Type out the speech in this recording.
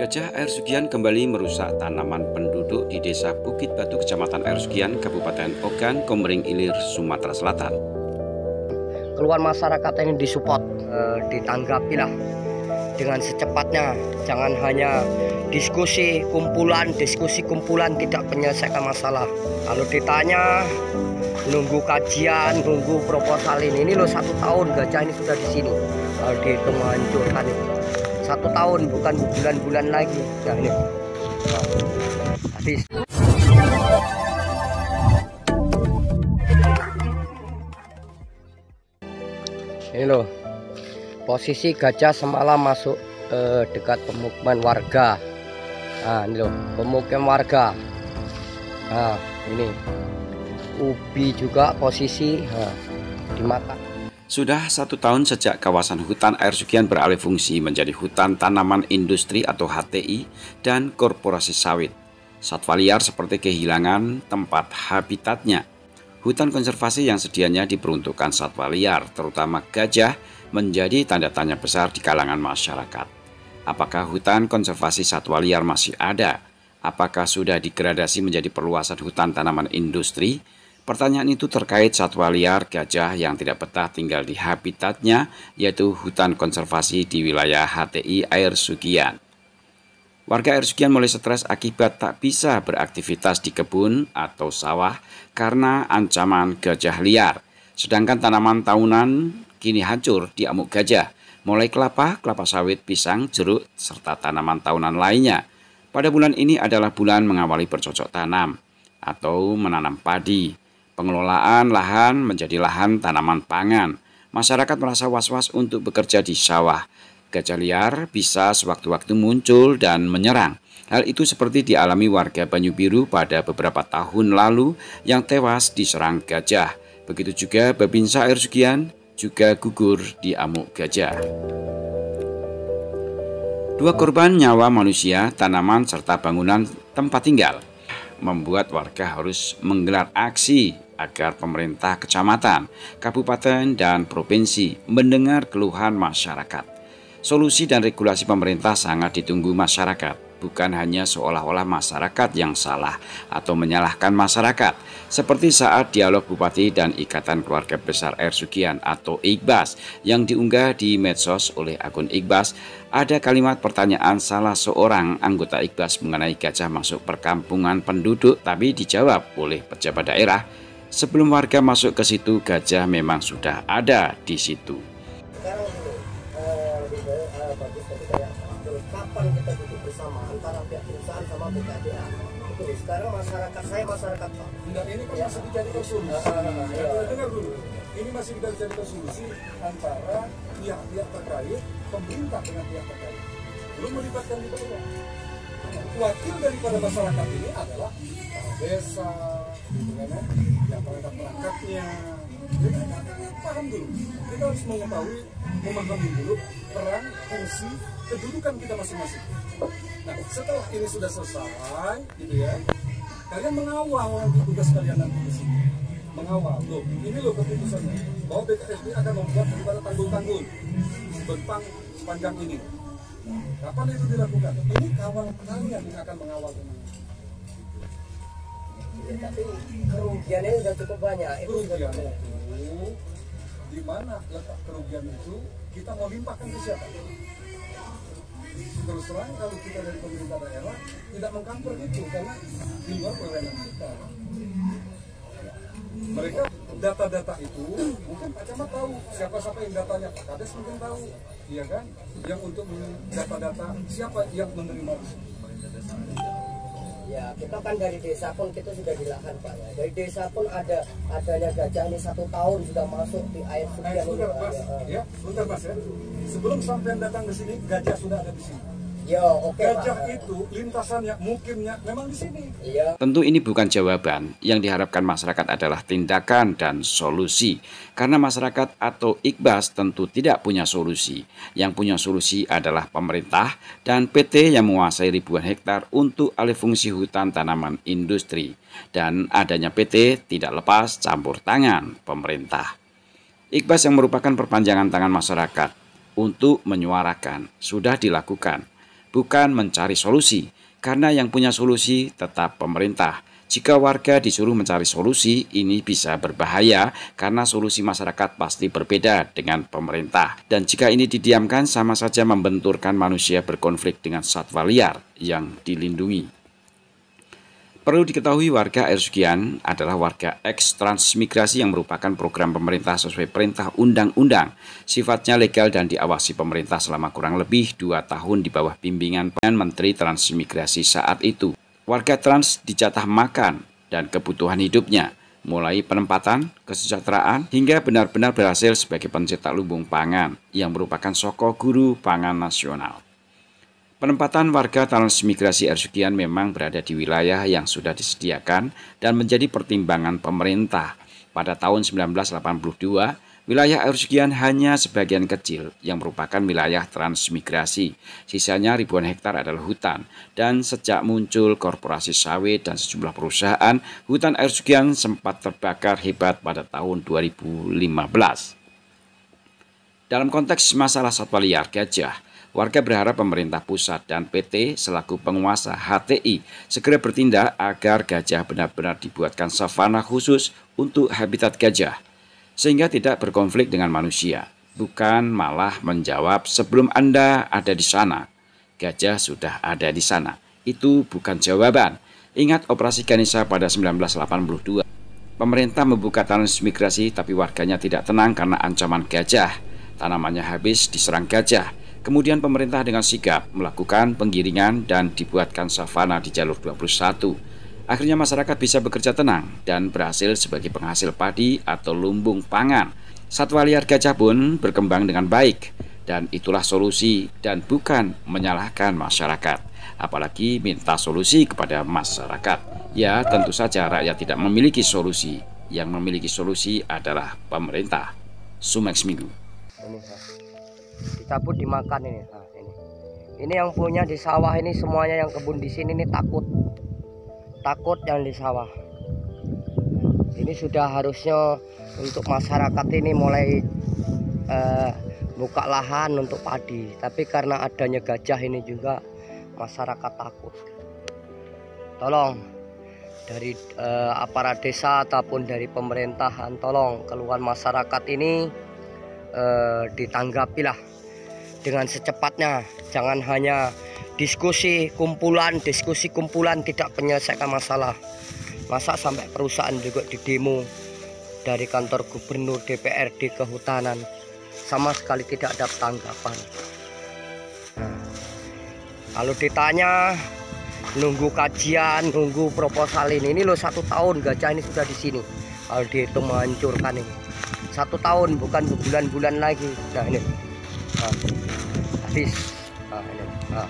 Gajah Air Sugian kembali merusak tanaman penduduk di Desa Bukit Batu, Kecamatan Air Sugian, Kabupaten Ogan, Komering Ilir, Sumatera Selatan. Keluhan masyarakat ini disupport, ditanggapilah dengan secepatnya. Jangan hanya diskusi kumpulan tidak menyelesaikan masalah. Kalau ditanya nunggu kajian, nunggu proposal ini loh 1 tahun gajah ini sudah di sini. Kalau dihitung menghancurkan itu 1 tahun, bukan bulan-bulan lagi. Nah ini habis. Ini loh, posisi gajah semalam masuk dekat pemukiman warga. Nah ini loh, pemukiman warga. Nah ini ubi juga posisi di mata. Sudah 1 tahun sejak kawasan hutan Air Sugian beralih fungsi menjadi hutan tanaman industri atau HTI dan korporasi sawit. Satwa liar seperti kehilangan tempat habitatnya. Hutan konservasi yang sedianya diperuntukkan satwa liar, terutama gajah, menjadi tanda tanya besar di kalangan masyarakat. Apakah hutan konservasi satwa liar masih ada? Apakah sudah digradasi menjadi perluasan hutan tanaman industri? Pertanyaan itu terkait satwa liar gajah yang tidak betah tinggal di habitatnya, yaitu hutan konservasi di wilayah HTI Air Sugian. Warga Air Sugian mulai stres akibat tak bisa beraktivitas di kebun atau sawah karena ancaman gajah liar. Sedangkan tanaman tahunan kini hancur di amuk gajah, mulai kelapa sawit, pisang, jeruk, serta tanaman tahunan lainnya. Pada bulan ini adalah bulan mengawali bercocok tanam atau menanam padi. Pengelolaan lahan menjadi lahan tanaman pangan. Masyarakat merasa was-was untuk bekerja di sawah. Gajah liar bisa sewaktu-waktu muncul dan menyerang. Hal itu seperti dialami warga Banyu Biru pada beberapa tahun lalu yang tewas diserang gajah. Begitu juga Babinsa Air Sugian juga gugur di amuk gajah. 2 korban nyawa manusia, tanaman, serta bangunan tempat tinggal membuat warga harus menggelar aksi agar pemerintah kecamatan, kabupaten, dan provinsi mendengar keluhan masyarakat. Solusi dan regulasi pemerintah sangat ditunggu masyarakat. Bukan hanya seolah-olah masyarakat yang salah atau menyalahkan masyarakat. Seperti saat dialog Bupati dan Ikatan Keluarga Besar Air Sugian atau IKBAS yang diunggah di medsos oleh akun IKBAS, ada kalimat pertanyaan salah seorang anggota IKBAS mengenai gajah masuk perkampungan penduduk, tapi dijawab oleh pejabat daerah, sebelum warga masuk ke situ gajah memang sudah ada di situ. Kapan kita duduk bersama antara pihak perusahaan sama BKDA? Itu sekarang masyarakat Pak. Enggak, ini kan masih dijadikan solusi. Dengar dulu. Ini masih dijadikan solusi antara pihak-pihak terkait, pemerintah dengan pihak terkait. Belum melibatkan di bawah. Wakil daripada masyarakat ini adalah desa, yang perangkat-perangkatnya. Jadi kita paham dulu. Kita harus memahami dulu peran, fungsi, kedudukan kita masing-masing. Nah, setelah ini sudah selesai, gitu ya, kalian mengawal nanti tugas kalian nanti di sini. Mengawal, loh, ini loh keputusannya, bahwa BKSD akan membuat daripada tanggul-tanggul sebentang sepanjang ini. Kapan itu dilakukan? Ini kawan kalian yang akan mengawal teman. Ya, tapi kerugiannya sudah cukup banyak. Kerugian itu, di mana letak kerugian itu, kita mau limpahkan ke siapa? Terus terang kalau kita dari pemerintah daerah tidak mengcover itu karena di luar wewenang kita. Mereka data-data itu mungkin Pak Camat tahu siapa yang datanya, Pak Kades mungkin tahu, iya kan? Yang untuk data-data siapa yang menerima di sini. Ya, kita kan dari desa pun kita sudah di lahan Pak ya. Dari desa pun adanya gajah ini 1 tahun sudah masuk di Air Sugian. Ya, sebentar Mas ya. Sebelum sampai datang ke sini, gajah sudah ada di sini. Ya, oke Gajah Pak. itu lintasannya, mukimnya memang di sini. Iya. Tentu ini bukan jawaban. Yang diharapkan masyarakat adalah tindakan dan solusi. Karena masyarakat atau IKBAS tentu tidak punya solusi. Yang punya solusi adalah pemerintah dan PT yang menguasai ribuan hektar untuk alih fungsi hutan tanaman industri. Dan adanya PT tidak lepas campur tangan pemerintah. IKBAS yang merupakan perpanjangan tangan masyarakat untuk menyuarakan sudah dilakukan. bukan mencari solusi, karena yang punya solusi tetap pemerintah. Jika warga disuruh mencari solusi, ini bisa berbahaya karena solusi masyarakat pasti berbeda dengan pemerintah. Dan jika ini didiamkan, sama saja membenturkan manusia berkonflik dengan satwa liar yang dilindungi. Perlu diketahui warga Air Sugian adalah warga eks-transmigrasi yang merupakan program pemerintah sesuai perintah undang-undang. Sifatnya legal dan diawasi pemerintah selama kurang lebih 2 tahun di bawah bimbingan Menteri Transmigrasi saat itu. Warga trans dijatah makan dan kebutuhan hidupnya, mulai penempatan, kesejahteraan, hingga benar-benar berhasil sebagai pencetak lumbung pangan yang merupakan soko guru pangan nasional. Penempatan warga transmigrasi Air Sugian memang berada di wilayah yang sudah disediakan dan menjadi pertimbangan pemerintah. Pada tahun 1982, wilayah Air Sugian hanya sebagian kecil yang merupakan wilayah transmigrasi. Sisanya ribuan hektar adalah hutan. Dan sejak muncul korporasi sawit dan sejumlah perusahaan, hutan Air Sugian sempat terbakar hebat pada tahun 2015. Dalam konteks masalah satwa liar gajah, warga berharap pemerintah pusat dan PT selaku penguasa HTI segera bertindak agar gajah benar-benar dibuatkan savana khusus untuk habitat gajah, sehingga tidak berkonflik dengan manusia. Bukan malah menjawab sebelum Anda ada di sana, gajah sudah ada di sana. Itu bukan jawaban. Ingat operasi Ganesha pada 1982. Pemerintah membuka transmigrasi tapi warganya tidak tenang karena ancaman gajah. Tanamannya habis diserang gajah. Kemudian pemerintah dengan sigap melakukan penggiringan dan dibuatkan savana di jalur 21. Akhirnya masyarakat bisa bekerja tenang dan berhasil sebagai penghasil padi atau lumbung pangan. Satwa liar gajah pun berkembang dengan baik. Dan itulah solusi dan bukan menyalahkan masyarakat. Apalagi minta solusi kepada masyarakat. Ya tentu saja rakyat tidak memiliki solusi. Yang memiliki solusi adalah pemerintah. Sumex Minggu. Dicabut dimakan ini. Nah, ini yang punya di sawah ini semuanya, yang kebun di sini ini takut yang di sawah. Ini sudah harusnya untuk masyarakat ini mulai buka lahan untuk padi, tapi karena adanya gajah ini juga masyarakat takut. Tolong dari aparat desa ataupun dari pemerintahan, tolong keluhan masyarakat ini ditanggapilah dengan secepatnya. Jangan hanya diskusi kumpulan tidak menyelesaikan masalah. Masa sampai perusahaan juga didemo dari kantor gubernur, DPRD, kehutanan, sama sekali tidak ada tanggapan. Nah, kalau ditanya nunggu kajian, nunggu proposal ini loh 1 tahun gajah ini sudah di sini. Kalau dihitung menghancurkan ini 1 tahun, bukan bulan-bulan lagi. Nah ini habis. Nah, ini. Nah.